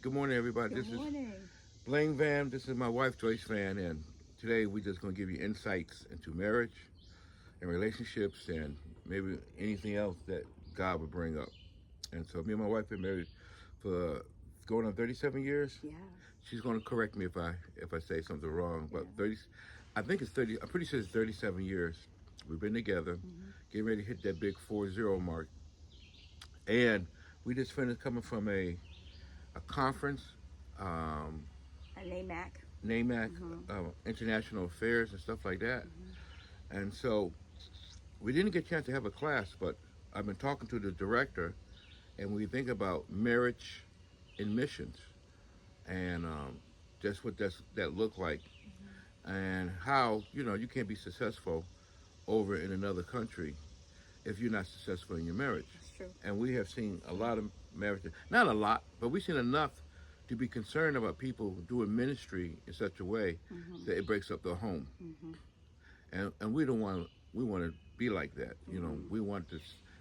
Good morning, everybody. Good This is morning. Blaine Van. This is my wife, Joyce Van, and today we're just going to give you insights into marriage and relationships and maybe anything else that God would bring up. And so, me and my wife been married for going on 37 years. Yeah. She's going to correct me if I say something wrong, but Yeah. 30. I think it's 30. I'm pretty sure it's 37 years. We've been together, getting ready to hit that big 40 mark, and we just finished coming from a conference. Um, A NAMAC. NAMAC, Mm-hmm. international affairs and stuff like that. Mm-hmm. And so we didn't get a chance to have a class, but I've been talking to the director, and we think about marriage in missions and just what that look like, and how you can't be successful over in another country if you're not successful in your marriage. That's true. And we have seen a lot of marriages, not a lot, but we've seen enough to be concerned about people doing ministry in such a way Mm-hmm. that it breaks up their home. Mm-hmm. And we don't want we want to be like that. Mm-hmm. We want to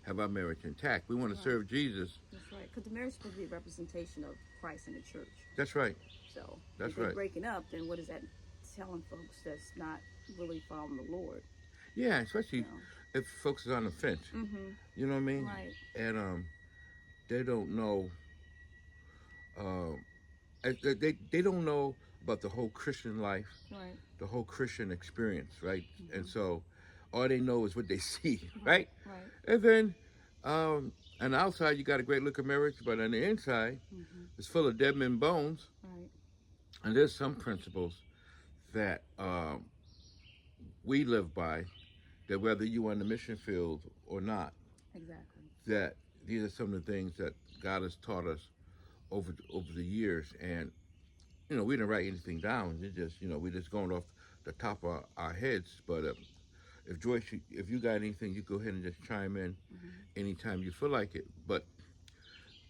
have our marriage intact. We want to Right. serve Jesus. That's right. Because the marriage is supposed to be a representation of Christ in the church. That's right. So That's if they're right. breaking up, then what is that telling folks that's not really following the Lord? Yeah, especially You know? if folks is on the fence. Mm-hmm. You know what I mean? Right. And they don't know. Um, they don't know about the whole Christian life, Right. the whole Christian experience, right? Mm-hmm. And so all they know is what they see, Right. right? Right. And then on the outside you got a great looking marriage, but on the inside Mm-hmm. it's full of dead men bones. Right. And there's some principles that we live by, that whether you are in the mission field or not, Exactly. that these are some of the things that God has taught us over the years. And we didn't write anything down. It's just we're just going off the top of our heads. But if Joyce, if you got anything, you go ahead and just chime in Mm-hmm. anytime you feel like it. But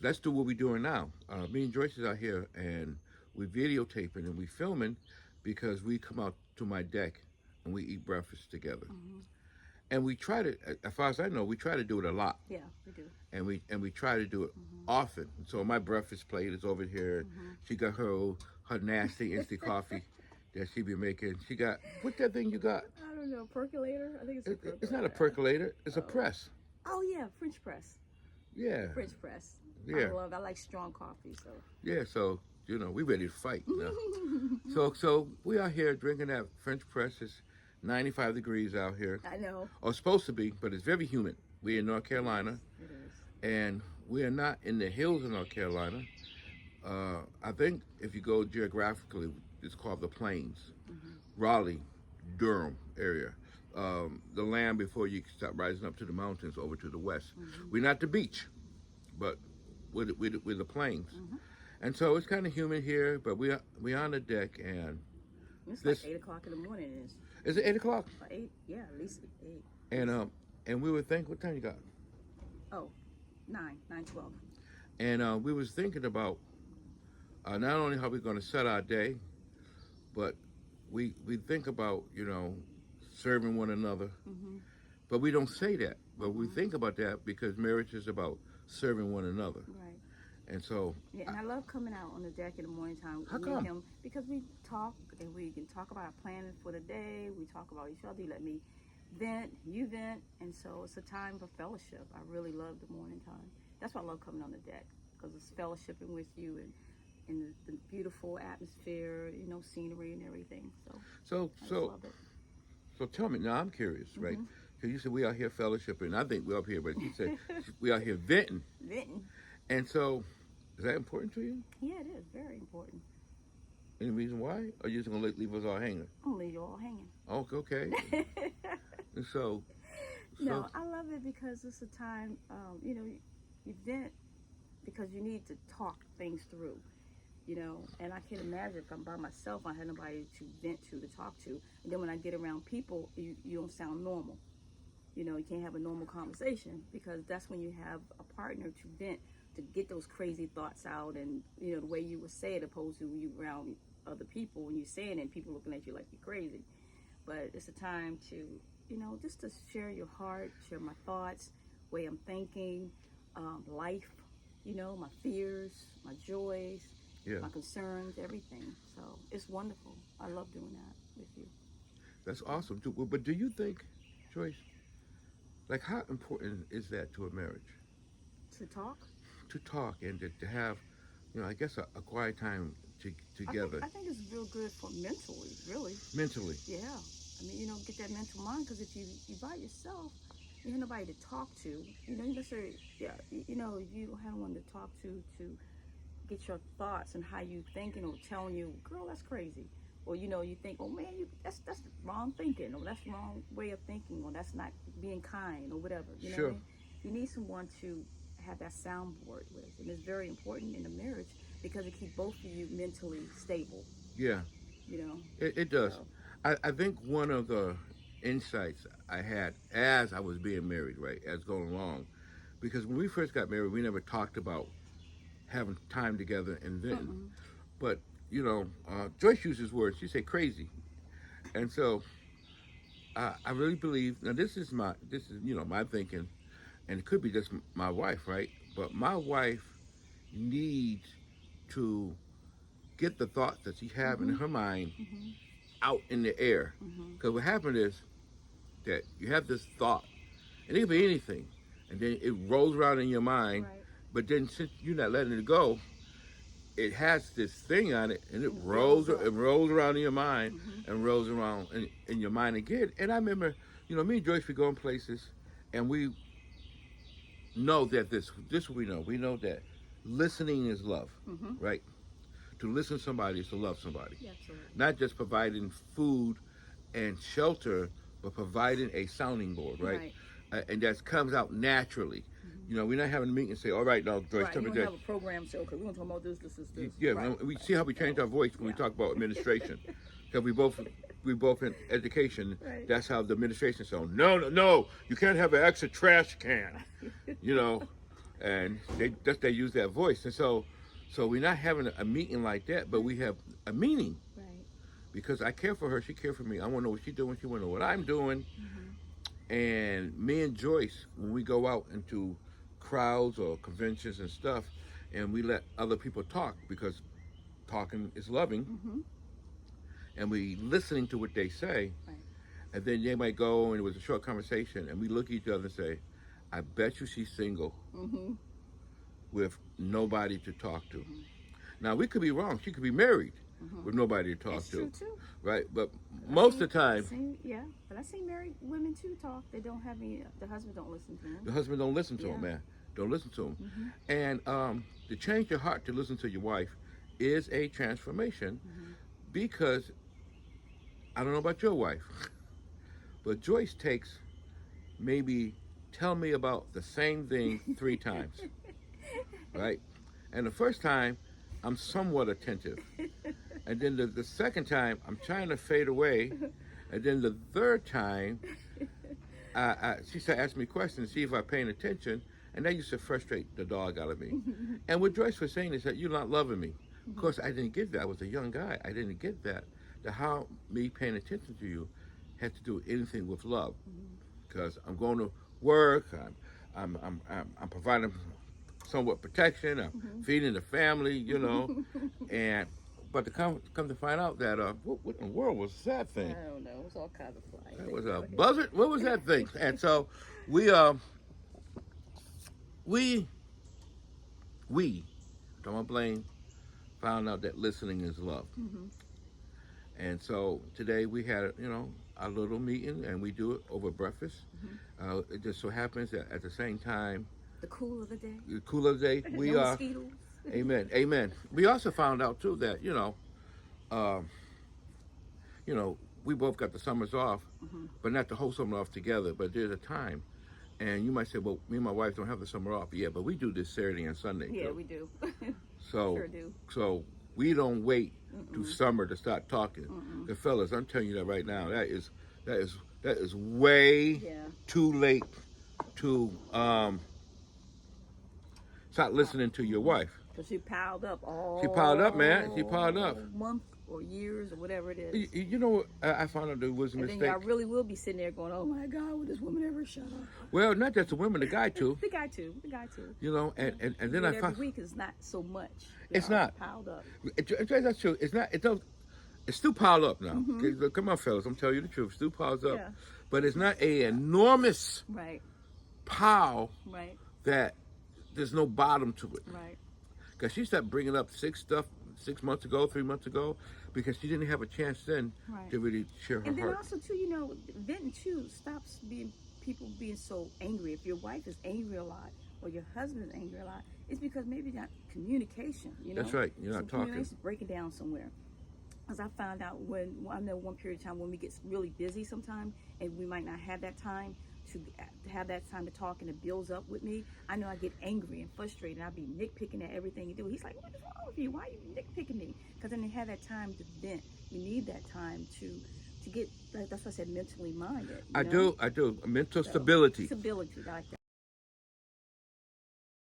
let's do what we're doing now. Me and Joyce is out here, and we videotaping and we filming because we come out to my deck and we eat breakfast together. Mm-hmm. And we try to, as far as I know, we try to do it a lot, Yeah, we do. and we try to do it Mm-hmm. often. So my breakfast plate is over here. Mm-hmm. She got her nasty instant coffee that she be making. She got, what that thing you got? I don't know. Percolator? I think it's a percolator. It's not a percolator. It's a press. Oh, yeah. French press. Yeah. French press. Yeah. I like strong coffee, so. Yeah. So we ready to fight now. So we out here drinking that French press. It's 95 degrees out here. I know. Or supposed to be, but it's very humid. We're in North Carolina, It is. and we are not in the hills of North Carolina. I think if you go geographically, it's called the Plains, Raleigh, Durham area. The land before you start rising up to the mountains over to the west. We're not the beach, but we're the plains. And so it's kind of humid here, but we're on the deck, and It's this like 8 o'clock in the morning. is it 8 o'clock? 8? Yeah, at least 8. And we would think, what time you got? Oh, 9:12. And we was thinking about not only how we're going to set our day, but we think about serving one another. Mm-hmm. But we don't say that. But we think about that because marriage is about serving one another. Right. And so, Yeah, and I love coming out on the deck in the morning time How with come? him because we talk and we can talk about our planning for the day. We talk about each other. You let me vent, you vent, and so it's a time for fellowship. I really love the morning time. That's why I love coming on the deck because it's fellowshipping with you and the beautiful atmosphere, scenery and everything. So I just love it. so tell me now. I'm curious, right? Mhm. Because you said we out here fellowshipping. I think we're up here, but you said we out here venting. Venting. And so, is that important to you? Yeah, it is very important. Any reason why? Or you just gonna leave us all hanging? I'm gonna leave you all hanging. Oh, okay. And so, No, I love it because it's a time, you vent because you need to talk things through, and I can't imagine if I'm by myself, I had nobody to vent to talk to. And then when I get around people, you don't sound normal. You can't have a normal conversation because that's when you have a partner to vent, to get those crazy thoughts out and, the way you would say it opposed to when you around other people when you're saying it and people looking at you like you're crazy. But it's a time to, just to share your heart, share my thoughts, way I'm thinking, life, my fears, my joys, Yeah. my concerns, everything. So it's wonderful. I love doing that with you. That's awesome too. But do you think, Joyce, like how important is that to a marriage? To talk, To talk and to have, I guess a quiet time together I think it's real good for mentally, really. mentally. Yeah. I mean, get that mental mind because if you by yourself, you have nobody to talk to. You necessarily, yeah, if you don't have one to talk to get your thoughts and how you thinking or telling you, girl, that's crazy. Or you think, oh man, that's wrong thinking, or that's wrong way of thinking, or that's not being kind, or whatever. You know what I Sure. mean? You need someone to have that soundboard with, and it's very important in a marriage because it keeps both of you mentally stable. Yeah, You know, it does. so I think one of the insights I had as I was being married, right, as going along, because when we first got married, we never talked about having time together, and then, mm-mm. but Joyce uses words. She said crazy, and so I really believe now. This is my thinking, and it could be just my wife, right? But my wife needs to get the thoughts that she have in Mm-hmm. her mind Mm-hmm. out in the air. Mm-hmm. Because what happened is that you have this thought, and it could be anything, and then it rolls around in your mind. Right. But then since you're not letting it go, it has this thing on it, and it And it rolls builds up. it rolls around in your mind Mm-hmm. and rolls around in your mind again. And I remember, me and Joyce, we go in places, and we know that this we know. We know that listening is love, Mm-hmm. right? To listen to somebody is to love somebody. Yeah, absolutely. Not just providing food and shelter, but providing a sounding board, right? Right. And that comes out naturally. We're not having a meeting and say, all right, now, Joyce, Right. tell You me don't that. have a program say, okay, we're gonna talk about this. Yeah, Right. we see how we change our voice when we Yeah. talk about administration. Because we both in education. Right. That's how the administration sounds. No, no, no, you can't have an extra trash can. And they use that voice, and so we're not having a meeting like that, but we have a meaning Right. because I care for her, she cares for me. I want to know what she's doing, she want to know what I'm doing, Mm-hmm. and me and Joyce, when we go out into crowds or conventions and stuff, and we let other people talk because talking is loving, Mm-hmm. and we listening to what they say, Right. and then they might go and it was a short conversation, and we look at each other and say, I bet you she's single Mm-hmm. with nobody to talk to. Now we could be wrong. She could be married Mm-hmm. with nobody to talk That's to, true too. right? But But most of the time, but I seen married women too talk. They don't have any. The husband don't listen to them. the husband don't listen to him, Yeah. man. Don't listen to him. Mm-hmm. And to change your heart to listen to your wife is a transformation Mm-hmm. because I don't know about your wife, but Joyce takes maybe tell me about the same thing 3 times, right? And the first time, I'm somewhat attentive. And then the second time, I'm trying to fade away. And then the third time, she started asking me questions, see if I'm paying attention. And that used to frustrate the dog out of me. And what Joyce was saying is that you're not loving me. Of course, I didn't get that. I was a young guy. I didn't get that. That how me paying attention to you had to do anything with love. Because I'm going to work. I'm providing somewhat protection. I'm feeding the family, and but to come to find out that what in the world was that thing? I don't know. It's all kinds of flying. That was a buzzard. What was that thing? And so we don't blame. Found out that listening is love. Mm-hmm. And so today we had a little meeting, and we do it over breakfast. It just so happens that at the same time, The cool of the day. the cool of the day, we No are. mosquitoes. Amen. We also found out too that we both got the summers off, Mm-hmm. but not the whole summer off together. But there's a time, and you might say, "Well, me and my wife don't have the summer off." Yeah, but we do this Saturday and Sunday. Yeah, so, we do. so Sure do. so we don't wait to Mm-mm. summer to start talking. Mm-mm. The fellas, I'm telling you that right now. That is way Yeah. too late to start listening to your wife. Cause she piled up all. She piled up, man. She piled up. Month or years or whatever it is. You know what? I found out there was a And then mistake. y'all really will be sitting there going, "Oh my God, will this woman ever shut up?" Well, not just the women, the guy too. The guy too. You know, and then But I every found week is not so much. It's Y'all not. piled up. that's true. It's not. It don't. It's still piled up now. Okay, look, come on, fellas. I'm telling you the truth. Still piles up, Yeah. but it's not a enormous Right. pile Right. that there's no bottom to it. Right. Because she stopped bringing up 6 months ago, 3 months ago, because she didn't have a chance then Right. to really share her And then heart. also too, you know, venting too stops people being so angry. If your wife is angry a lot or your husband is angry a lot, it's because maybe not communication. You know, That's right. You're not talking. Communication's breaking down somewhere. As I found out I know one period of time when we get really busy sometimes and we might not have that time to have that time to talk, and it builds up with me. I know I get angry and frustrated, and I be nitpicking at everything you do. He's like, "What is wrong with you? Why are you nitpicking me?" Because then they have that time to vent. You need that time to get. That's why I said mentally minded. You know? I do. Mental stability. Stability, like that.